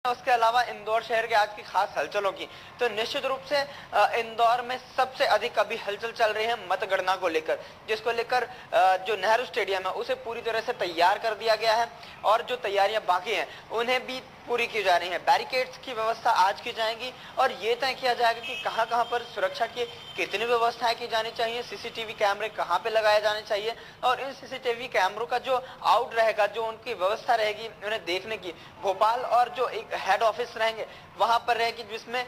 उसके अलावा इंदौर शहर के आज की खास हलचलों की, तो निश्चित रूप से इंदौर में सबसे अधिक अभी हलचल चल रही है मतगणना को लेकर, जिसको लेकर जो नेहरू स्टेडियम है उसे पूरी तरह से तैयार कर दिया गया है और जो तैयारियां बाकी हैं उन्हें भी पूरी की जा रही है। बैरिकेड्स की व्यवस्था आज की जाएगी और ये तय किया जाएगा कि कहां कहां पर सुरक्षा की कितनी व्यवस्थाएं की जानी चाहिए, सीसीटीवी कैमरे कहां पे लगाए जाने चाहिए और इन सीसीटीवी कैमरों का जो आउट रहेगा, जो उनकी व्यवस्था रहेगी उन्हें देखने की, भोपाल और जो एक हेड ऑफिस रहेंगे वहां पर रहेगी, जिसमें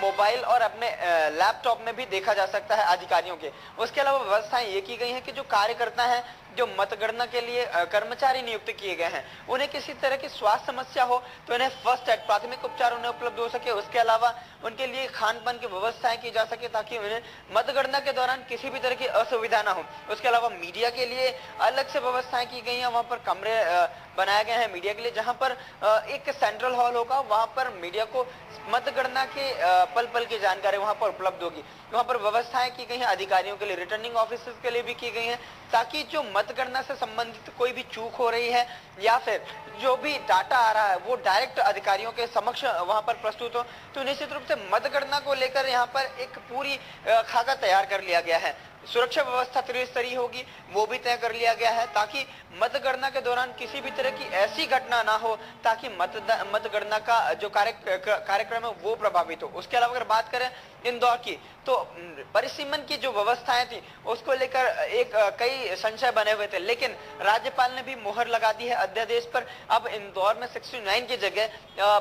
मोबाइल और अपने लैपटॉप में भी देखा जा सकता है अधिकारियों के। उसके अलावा व्यवस्थाएं ये की गई है कि जो कार्यकर्ता हैं, जो मतगणना के लिए कर्मचारी नियुक्त किए गए हैं, उन्हें किसी तरह की स्वास्थ्य समस्या हो तो उन्हें फर्स्ट एड प्राथमिक उपचार उन्हें उपलब्ध हो सके। उसके अलावा उनके लिए खान पान की व्यवस्थाएं की जा सके ताकि उन्हें मतगणना के दौरान किसी भी तरह की असुविधा ना हो। उसके अलावा मीडिया के लिए अलग से व्यवस्थाएं की गई हैं, वहां पर कमरे बनाए गए हैं मीडिया के लिए, जहां पर एक सेंट्रल हॉल होगा, वहां पर मीडिया को मतगणना के पल पल की जानकारी वहां पर उपलब्ध होगी। वहां पर व्यवस्थाएं की गई हैं अधिकारियों के लिए, रिटर्निंग ऑफिसर्स के लिए भी की गई हैं, ताकि जो मतगणना से संबंधित कोई भी चूक हो रही है या फिर जो भी डाटा आ रहा है वो डायरेक्ट अधिकारियों के समक्ष वहां पर प्रस्तुत हो। तो निश्चित रूप से मतगणना को लेकर यहाँ पर एक पूरी खाका तैयार कर लिया गया है। सुरक्षा व्यवस्था त्रिस्तरीय होगी वो भी तय कर लिया गया है ताकि मतगणना के दौरान किसी भी तरह की ऐसी घटना ना हो ताकि मतगणना का जो कार्यक्रम है वो प्रभावित हो। उसके अलावा अगर बात करें इंदौर की, तो परिसीमन की जो व्यवस्थाएं थी उसको लेकर एक कई संशय बने हुए थे, लेकिन राज्यपाल ने भी मुहर लगा दी है अध्यादेश पर। अब इंदौर में 69 की जगह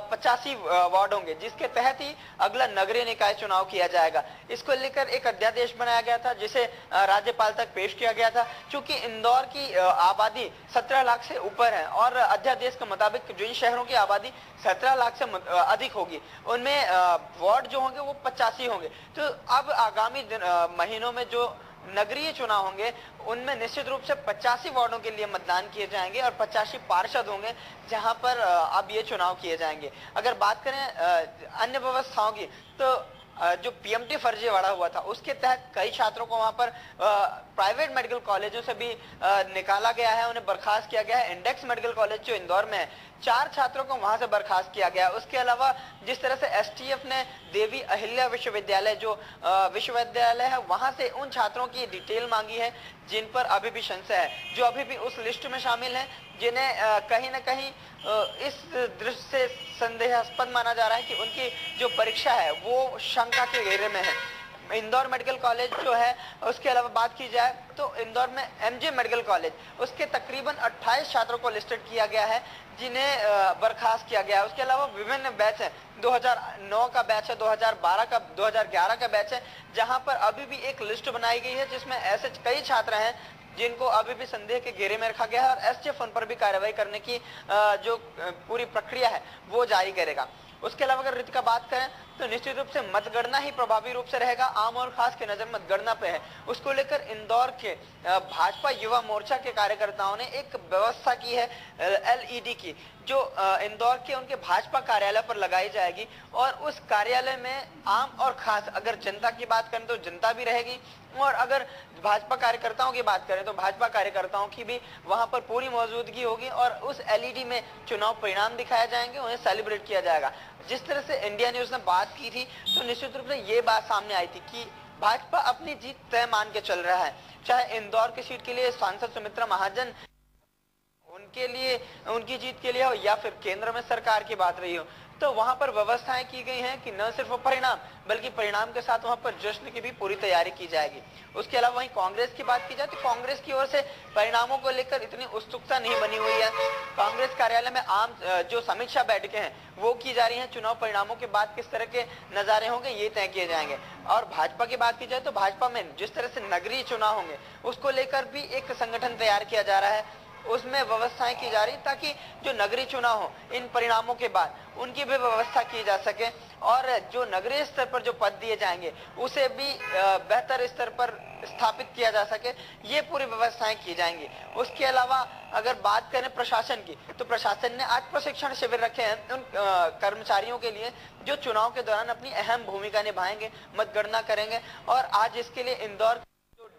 85 वार्ड होंगे, जिसके तहत ही अगला नगरीय निकाय चुनाव किया जाएगा। इसको लेकर एक अध्यादेश बनाया गया था जिसे राज्यपाल तक पेश किया गया था। चूंकि इंदौर की आबादी 17 लाख से ऊपर है और अध्यादेश के मुताबिक जिन शहरों की आबादी 17 लाख से अधिक होगी उनमें वार्ड जो होंगे वो 85 होंगे। तो अब आगामी महीनों में जो नगरीय चुनाव होंगे उनमें निश्चित रूप से 85 वार्डों के लिए मतदान किए जाएंगे और 85 पार्षद होंगे जहां पर अब ये चुनाव किए जाएंगे। अगर बात करें अन्य व्यवस्थाओं की, तो जो पीएमटी फर्जीवाड़ा हुआ था उसके तहत कई छात्रों को वहां पर प्राइवेट मेडिकल कॉलेजों से भी निकाला गया है, उन्हें बर्खास्त किया गया है। इंडेक्स मेडिकल कॉलेज जो इंदौर में है, 4 छात्रों को वहां से बर्खास्त किया गया। उसके अलावा जिस तरह से एसटीएफ ने देवी अहिल्या विश्वविद्यालय जो विश्वविद्यालय है वहां से उन छात्रों की डिटेल मांगी है जिन पर अभी भी संशय है, जो अभी भी उस लिस्ट में शामिल है, जिन्हें कहीं ना कहीं इस दृष्टि से संदेहास्पद माना जा रहा है कि उनकी जो परीक्षा है वो शंका के घेरे में है। इंदौर मेडिकल कॉलेज जो है, उसके अलावा बात की जाए तो इंदौर में एमजे मेडिकल कॉलेज, उसके तकरीबन 28 छात्रों को लिस्टेड किया गया है जिन्हें बर्खास्त किया गया है। उसके अलावा विभिन्न बैच है, 2009 का बैच है, 2011 का बैच है, जहां पर अभी भी एक लिस्ट बनाई गई है जिसमें ऐसे कई छात्र हैं जिनको अभी भी संदेह के घेरे में रखा गया है और एसटीएफ उन पर भी कार्रवाई करने की जो पूरी प्रक्रिया है वो जारी करेगा। उसके अलावा अगर रीति का बात करें तो निश्चित रूप से मतगणना ही प्रभावी रूप से रहेगा। आम और खास की नजर मतगणना पे है। उसको लेकर इंदौर के भाजपा युवा मोर्चा के कार्यकर्ताओं ने एक व्यवस्था की है एलईडी की, जो इंदौर के उनके भाजपा कार्यालय पर लगाई जाएगी और उस कार्यालय में आम और खास अगर जनता की बात करें तो जनता भी रहेगी और अगर भाजपा कार्यकर्ताओं की बात करें तो भाजपा कार्यकर्ताओं की भी वहां पर पूरी मौजूदगी होगी और उस एलईडी में चुनाव परिणाम दिखाए जाएंगे, उन्हें सेलिब्रेट किया जाएगा। जिस तरह से इंडिया न्यूज ने बात की थी तो निश्चित रूप से ये बात सामने आई थी कि भाजपा अपनी जीत तय मान के चल रहा है, चाहे इंदौर की सीट के लिए सांसद सुमित्रा महाजन उनके लिए उनकी जीत के लिए हो या फिर केंद्र में सरकार की बात रही हो, तो वहां पर व्यवस्थाएं की गई हैं कि न सिर्फ परिणाम बल्कि परिणाम के साथ वहां पर जश्न की भी पूरी तैयारी की जाएगी। उसके अलावा वहीं कांग्रेस की बात की जाए तो कांग्रेस की ओर से परिणामों को लेकर इतनी उत्सुकता नहीं बनी हुई है। कांग्रेस कार्यालय में आम जो समीक्षा बैठकें हैं वो की जा रही हैं, चुनाव परिणामों के बाद किस तरह के नजारे होंगे ये तय किए जाएंगे। और भाजपा की बात की जाए तो भाजपा में जिस तरह से नगरीय चुनाव होंगे उसको लेकर भी एक संगठन तैयार किया जा रहा है, उसमें व्यवस्थाएं की जा रही ताकि जो नगरीय चुनाव हो इन परिणामों के बाद उनकी भी व्यवस्था की जा सके और जो नगरीय स्तर पर जो पद दिए जाएंगे उसे भी बेहतर स्तर पर स्थापित किया जा सके, ये पूरी व्यवस्थाएं की जाएंगी। उसके अलावा अगर बात करें प्रशासन की तो प्रशासन ने आज प्रशिक्षण शिविर रखे हैं उन कर्मचारियों के लिए जो चुनाव के दौरान अपनी अहम भूमिका निभाएंगे, मतगणना करेंगे और आज इसके लिए इंदौर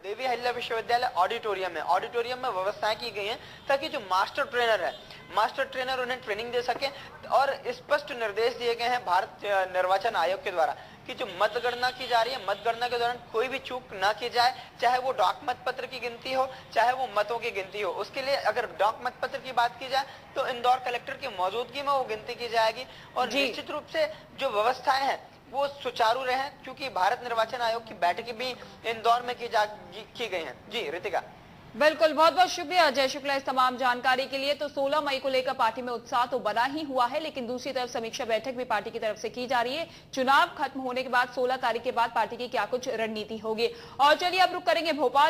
देवी अहिल्या विश्वविद्यालय ऑडिटोरियम है, ऑडिटोरियम में व्यवस्थाएं की गई हैं ताकि जो मास्टर ट्रेनर है, मास्टर ट्रेनर उन्हें ट्रेनिंग दे सके। और स्पष्ट निर्देश दिए गए हैं भारत निर्वाचन आयोग के द्वारा कि जो मतगणना की जा रही है, मतगणना के दौरान कोई भी चूक ना की जाए, चाहे वो डाक मतपत्र की गिनती हो, चाहे वो मतों की गिनती हो। उसके लिए अगर डाक मतपत्र की बात की जाए तो इंदौर कलेक्टर की मौजूदगी में वो गिनती की जाएगी और निश्चित रूप से जो व्यवस्थाएं हैं वो सुचारू रहे, क्योंकि भारत निर्वाचन आयोग की बैठकें भी इंदौर में की गई हैं। जी रितिका। बिल्कुल, बहुत बहुत शुक्रिया अजय शुक्ला इस तमाम जानकारी के लिए। तो 16 मई को लेकर पार्टी में उत्साह तो बना ही हुआ है, लेकिन दूसरी तरफ समीक्षा बैठक भी पार्टी की तरफ से की जा रही है। चुनाव खत्म होने के बाद 16 तारीख के बाद पार्टी की क्या कुछ रणनीति होगी। और चलिए अब रुक करेंगे भोपाल।